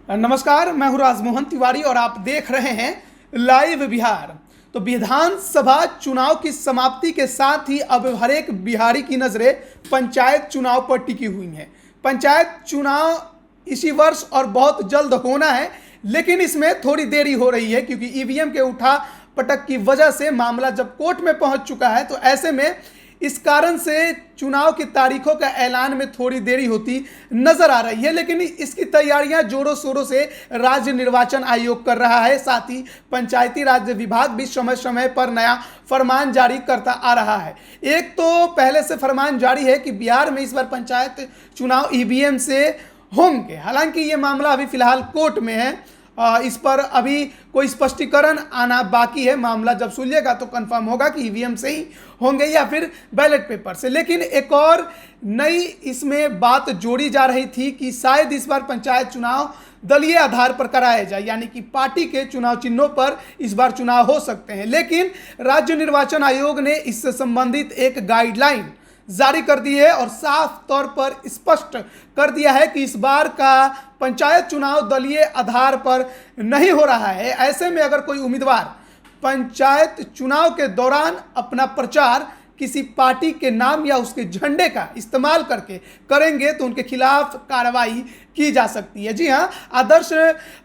नमस्कार, मैं हूं राजमोहन तिवारी और आप देख रहे हैं लाइव बिहार। तो विधानसभा चुनाव की समाप्ति के साथ ही अब हर एक बिहारी की नज़रें पंचायत चुनाव पर टिकी हुई हैं। पंचायत चुनाव इसी वर्ष और बहुत जल्द होना है, लेकिन इसमें थोड़ी देरी हो रही है क्योंकि ईवीएम के उठा पटक की वजह से मामला जब कोर्ट में पहुंच चुका है, तो ऐसे में इस कारण से चुनाव की तारीखों का ऐलान में थोड़ी देरी होती नजर आ रही है। लेकिन इसकी तैयारियां जोरों शोरों से राज्य निर्वाचन आयोग कर रहा है। साथ ही पंचायती राज विभाग भी समय समय पर नया फरमान जारी करता आ रहा है। एक तो पहले से फरमान जारी है कि बिहार में इस बार पंचायत चुनाव ईवीएम से होंगे। हालांकि ये मामला अभी फिलहाल कोर्ट में है, इस पर अभी कोई स्पष्टीकरण आना बाकी है। मामला जब सुलझेगा तो कंफर्म होगा कि ईवीएम से ही होंगे या फिर बैलेट पेपर से। लेकिन एक और नई इसमें बात जोड़ी जा रही थी कि शायद इस बार पंचायत चुनाव दलीय आधार पर कराया जाए, यानी कि पार्टी के चुनाव चिन्हों पर इस बार चुनाव हो सकते हैं। लेकिन राज्य निर्वाचन आयोग ने इससे संबंधित एक गाइडलाइन जारी कर दी है और साफ तौर पर स्पष्ट कर दिया है कि इस बार का पंचायत चुनाव दलीय आधार पर नहीं हो रहा है। ऐसे में अगर कोई उम्मीदवार पंचायत चुनाव के दौरान अपना प्रचार किसी पार्टी के नाम या उसके झंडे का इस्तेमाल करके करेंगे तो उनके खिलाफ कार्रवाई की जा सकती है। जी हाँ, आदर्श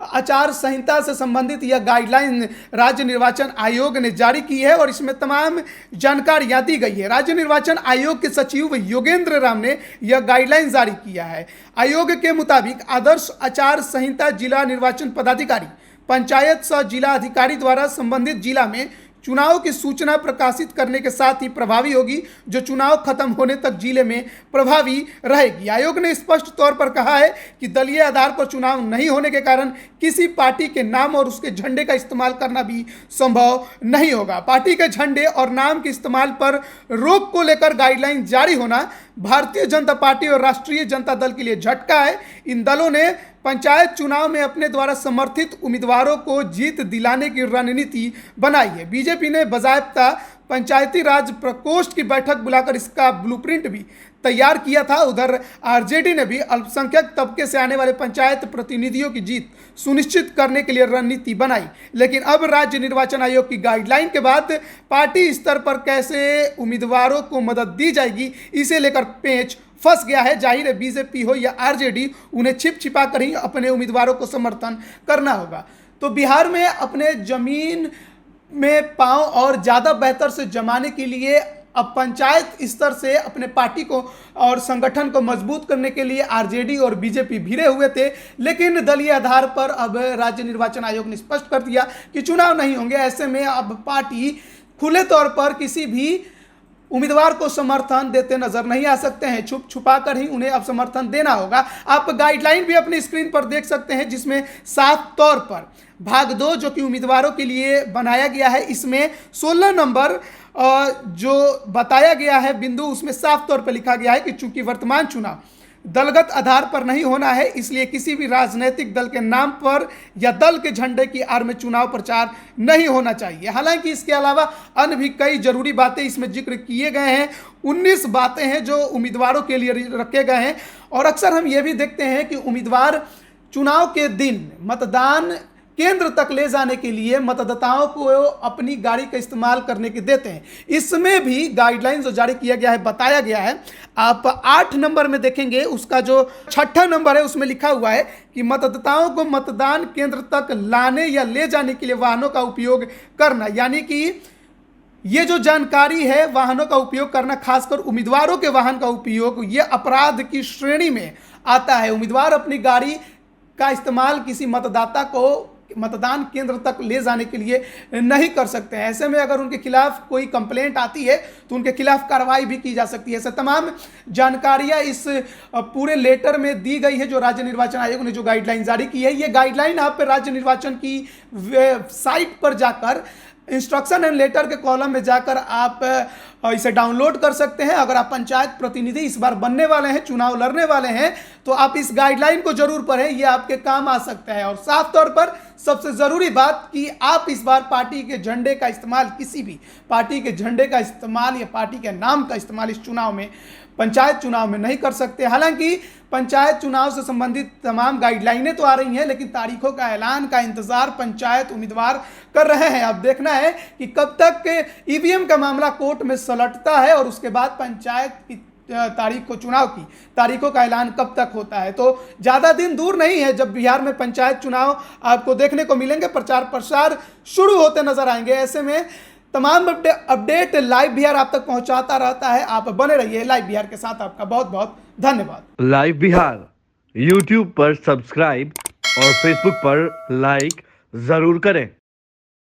आचार संहिता से संबंधित यह गाइडलाइन राज्य निर्वाचन आयोग ने जारी की है और इसमें तमाम जानकारियां दी गई है। राज्य निर्वाचन आयोग के सचिव योगेंद्र राम ने यह गाइडलाइन जारी किया है। आयोग के मुताबिक आदर्श आचार संहिता जिला निर्वाचन पदाधिकारी, पंचायत सह जिला अधिकारी द्वारा संबंधित जिला में चुनाव की सूचना प्रकाशित करने के साथ ही प्रभावी होगी, जो चुनाव खत्म होने तक जिले में प्रभावी रहेगी। आयोग ने स्पष्ट तौर पर कहा है कि दलीय आधार पर चुनाव नहीं होने के कारण किसी पार्टी के नाम और उसके झंडे का इस्तेमाल करना भी संभव नहीं होगा। पार्टी के झंडे और नाम के इस्तेमाल पर रोक को लेकर गाइडलाइन जारी होना भारतीय जनता पार्टी और राष्ट्रीय जनता दल के लिए झटका है। इन दलों ने पंचायत चुनाव में अपने द्वारा समर्थित उम्मीदवारों को जीत दिलाने की रणनीति बनाई है। बीजेपी ने बाकायदा पंचायती राज प्रकोष्ठ की बैठक बुलाकर इसका ब्लूप्रिंट भी तैयार किया था। उधर आरजेडी ने भी अल्पसंख्यक तबके से आने वाले पंचायत प्रतिनिधियों की जीत सुनिश्चित करने के लिए रणनीति बनाई। लेकिन अब राज्य निर्वाचन आयोग की गाइडलाइन के बाद पार्टी स्तर पर कैसे उम्मीदवारों को मदद दी जाएगी, इसे लेकर पेच फंस गया है। जाहिर है, बीजेपी हो या आरजेडी, उन्हें छिप छिपा कर ही अपने उम्मीदवारों को समर्थन करना होगा। तो बिहार में अपने जमीन में पांव और ज़्यादा बेहतर से जमाने के लिए अब पंचायत स्तर से अपने पार्टी को और संगठन को मजबूत करने के लिए आरजेडी और बीजेपी भिड़े हुए थे। लेकिन दलीय आधार पर अब राज्य निर्वाचन आयोग ने स्पष्ट कर दिया कि चुनाव नहीं होंगे। ऐसे में अब पार्टी खुले तौर पर किसी भी उम्मीदवार को समर्थन देते नजर नहीं आ सकते हैं। छुप छुपा कर ही उन्हें अब समर्थन देना होगा। आप गाइडलाइन भी अपनी स्क्रीन पर देख सकते हैं, जिसमें साफ तौर पर भाग 2 जो कि उम्मीदवारों के लिए बनाया गया है, इसमें 16 नंबर जो बताया गया है बिंदु, उसमें साफ तौर पर लिखा गया है कि चूंकि वर्तमान चुनाव दलगत आधार पर नहीं होना है, इसलिए किसी भी राजनीतिक दल के नाम पर या दल के झंडे की आड़ में चुनाव प्रचार नहीं होना चाहिए। हालांकि इसके अलावा अन्य भी कई जरूरी बातें इसमें जिक्र किए गए हैं। 19 बातें हैं जो उम्मीदवारों के लिए रखे गए हैं। और अक्सर हम ये भी देखते हैं कि उम्मीदवार चुनाव के दिन मतदान केंद्र तक ले जाने के लिए मतदाताओं को अपनी गाड़ी का इस्तेमाल करने के देते हैं। इसमें भी गाइडलाइन जो जारी किया गया है, बताया गया है। आप 8 नंबर में देखेंगे, उसका जो 6ठा नंबर है उसमें लिखा हुआ है कि मतदाताओं को मतदान केंद्र तक लाने या ले जाने के लिए वाहनों का उपयोग करना, यानी कि ये जो जानकारी है वाहनों का उपयोग करना, खासकर उम्मीदवारों के वाहन का उपयोग, ये अपराध की श्रेणी में आता है। उम्मीदवार अपनी गाड़ी का इस्तेमाल किसी मतदाता को मतदान केंद्र तक ले जाने के लिए नहीं कर सकते हैं। ऐसे में अगर उनके खिलाफ कोई कंप्लेंट आती है तो उनके खिलाफ कार्रवाई भी की जा सकती है। ऐसे तमाम जानकारियां इस पूरे लेटर में दी गई है जो राज्य निर्वाचन आयोग ने जो गाइडलाइन जारी की है। ये गाइडलाइन आप राज्य निर्वाचन की वेबसाइट पर जाकर इंस्ट्रक्शन एंड लेटर के कॉलम में जाकर आप इसे डाउनलोड कर सकते हैं। अगर आप पंचायत प्रतिनिधि इस बार बनने वाले हैं, चुनाव लड़ने वाले हैं, तो आप इस गाइडलाइन को जरूर पढ़ें, ये आपके काम आ सकता है। और साफ तौर पर सबसे जरूरी बात कि आप इस बार पार्टी के झंडे का इस्तेमाल, किसी भी पार्टी के झंडे का इस्तेमाल या पार्टी के नाम का इस्तेमाल इस चुनाव में पंचायत चुनाव में नहीं कर सकते। हालांकि पंचायत चुनाव से संबंधित तमाम गाइडलाइनें तो आ रही हैं, लेकिन तारीखों का ऐलान का इंतजार पंचायत उम्मीदवार कर रहे हैं। अब देखना है कि कब तक ईवीएम का मामला कोर्ट में सलटता है और उसके बाद पंचायत की तारीख को, चुनाव की तारीखों का ऐलान कब तक होता है। तो ज़्यादा दिन दूर नहीं है जब बिहार में पंचायत चुनाव आपको देखने को मिलेंगे, प्रचार प्रसार शुरू होते नजर आएंगे। ऐसे में तमाम अपडेट लाइव बिहार आप तक पहुंचाता रहता है। आप बने रहिए लाइव बिहार के साथ। आपका बहुत बहुत धन्यवाद। लाइव बिहार यूट्यूब पर सब्सक्राइब और फेसबुक पर लाइक जरूर करें।